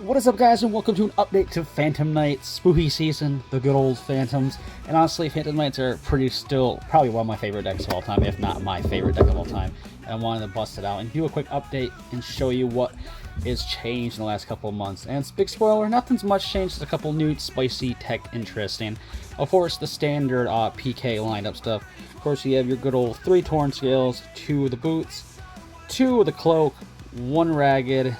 What is up, guys, and welcome to an update to Phantom Knights spooky season, the good old Phantoms. And honestly, Phantom Knights are probably one of my favorite decks of all time, if not my favorite deck of all time. And I wanted to bust it out and do a quick update and show you what is changed in the last couple of months. And it's a big spoiler, nothing's much changed, just a couple new spicy tech interesting. Of course, the standard PK lineup stuff. Of course, you have your good old 3 Torn Scales, 2 of the Boots, 2 of the Cloak, 1 Ragged,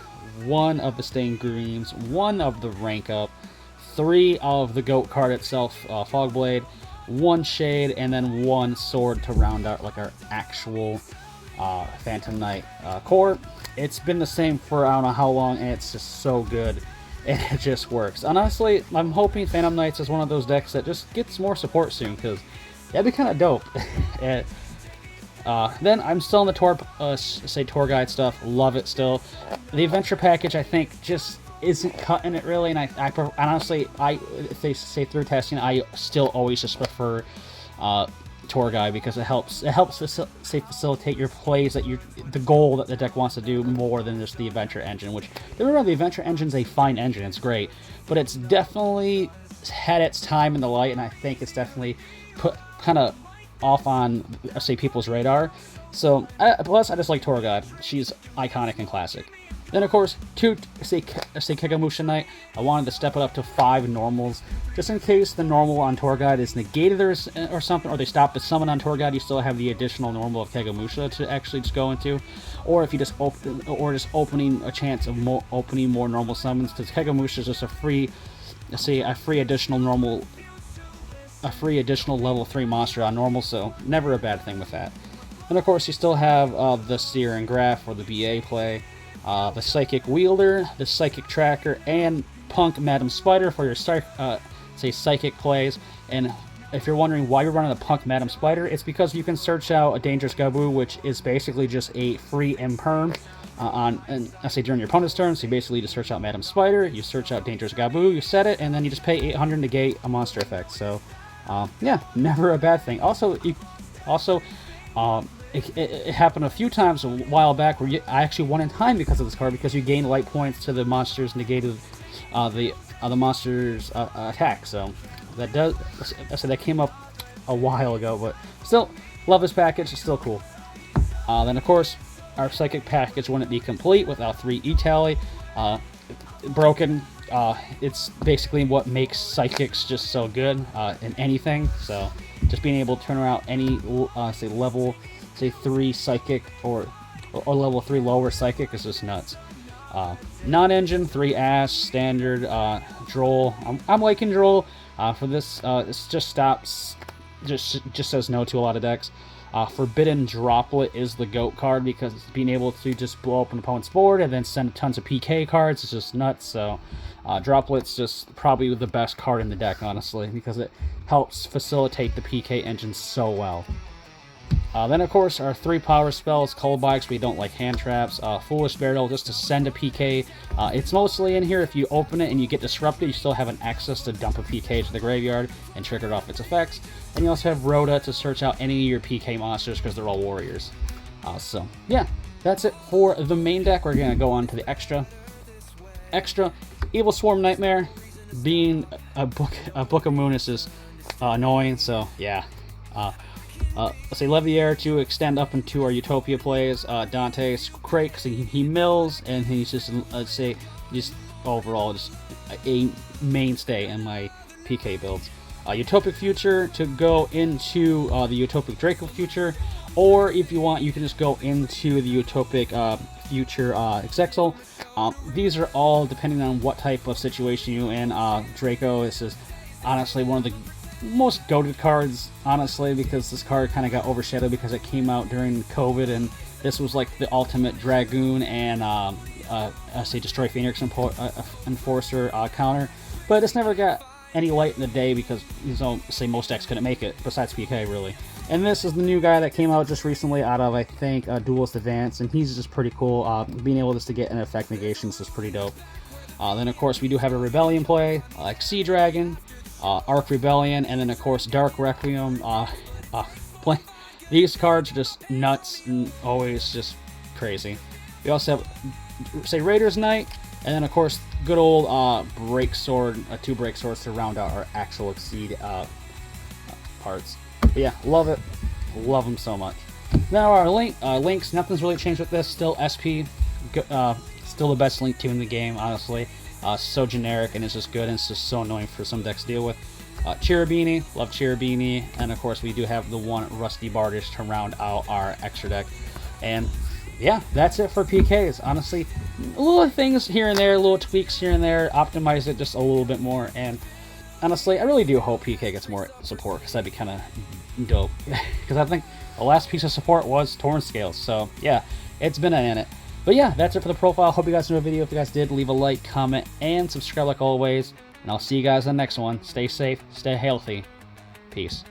1 of the Stained Greens, 1 of the Rank Up, 3 of the Goat card itself, Fogblade, 1 Shade, and then 1 Sword to round out like our actual Phantom Knight core. It's been the same for I don't know how long, and it's just so good, and it just works. And honestly, I'm hoping Phantom Knights is one of those decks that just gets more support soon, because that'd be kind of dope. And, then I'm still in the tour guide stuff. Love it still. The adventure package, I think, just isn't cutting it really, and honestly, if they say through testing, I still always just prefer tour guide because it helps facilitate your plays, the goal that the deck wants to do more than just the adventure engine. Which, remember, the adventure engine's a fine engine. It's great, but it's definitely had its time in the light, and I think it's definitely put kind of off on, say, people's radar. So plus I just like Tour Guide. She's iconic and classic. Then of course, say Kegamusha Knight, I wanted to step it up to 5 normals, just in case the normal on Tour Guide is negated or something, or they stop the summon on Tour Guide. You still have the additional normal of Kegamusha to actually just go into, or if you just opening a chance of opening more normal summons, because Kegamusha is just a free additional level 3 monster on normal, so never a bad thing with that. And of course, you still have the Seer and Graph, or the BA play, the Psychic Wielder, the Psychic Tracker, and Punk Madam Spider for your Psychic plays. And if you're wondering why you're running the Punk Madam Spider, it's because you can search out a Dangerous Gabu, which is basically just a free imperm during your opponent's turn. So you basically just search out Madam Spider, you search out Dangerous Gabu, you set it, and then you just pay 800 to negate a monster effect. So yeah, never a bad thing. It happened a few times a while back where I actually won in time because of this card, because you gained light points to the monsters negated the monster's attack. So that came up a while ago, but still love this package. It's still cool. Then of course, our Psychic package wouldn't be complete without 3 E-Tally. Broken. It's basically what makes Psychics just so good in anything. So just being able to turn around any level 3 Psychic or level 3 lower Psychic is just nuts. Non-engine 3 Ash standard Droll. I'm liking Droll for this. It just says no to a lot of decks. Forbidden Droplet is the GOAT card, because being able to just blow up an opponent's board and then send tons of PK cards is just nuts. So Droplet's just probably the best card in the deck, honestly, because it helps facilitate the PK engine so well. Then of course, our 3 power spells, Cullbikes, we don't like hand traps, Foolish Burial just to send a PK. It's mostly in here if you open it and you get disrupted, you still have an access to dump a PK to the graveyard and trigger it off its effects. And you also have Rhoda to search out any of your PK monsters, because they're all warriors. So yeah, that's it for the main deck. We're going to go on to the extra. Evil Swarm Nightmare. Being a Book of Moon is just annoying, so yeah. Let's say Leviair to extend up into our Utopia plays. Dante's great because he mills, and he's just, overall just a mainstay in my PK builds. Utopic Future to go into the Utopic Draco Future, or if you want, you can just go into the Utopic Future Exexel. These are all depending on what type of situation you're in. Draco is just honestly one of the most goated cards, honestly, because this card kind of got overshadowed because it came out during COVID, and this was like the ultimate Dragoon and Destroy Phoenix Enforcer counter, but it's never got any light in the day because, most decks couldn't make it besides PK, really. And this is the new guy that came out just recently out of, I think, Duelist Advance, and he's just pretty cool. Being able just to get an effect negations is pretty dope. Then of course we do have a Rebellion play, like Sea Dragon, Arc Rebellion, and then of course Dark Requiem. These cards are just nuts and always just crazy. We also have, say, Raiders Knight, And then, of course, good old break sword, 2 break swords to round out our Axel Exceed parts. But yeah, love it. Love them so much. Now our links, nothing's really changed with this. Still SP, still the best Link 2 in the game, honestly. So generic, and it's just good, and it's just so annoying for some decks to deal with. Cherubini, love Cherubini, and of course we do have the one Rusty Bardish to round out our extra deck. And yeah, that's it for PKs. Honestly, little things here and there, little tweaks here and there, optimize it just a little bit more. And honestly, I really do hope PK gets more support, because that'd be kind of dope. Because I think the last piece of support was Torn Scales. So yeah, it's been a minute. But yeah, that's it for the profile. Hope you guys enjoyed the video. If you guys did, leave a like, comment, and subscribe like always. And I'll see you guys in the next one. Stay safe, stay healthy. Peace.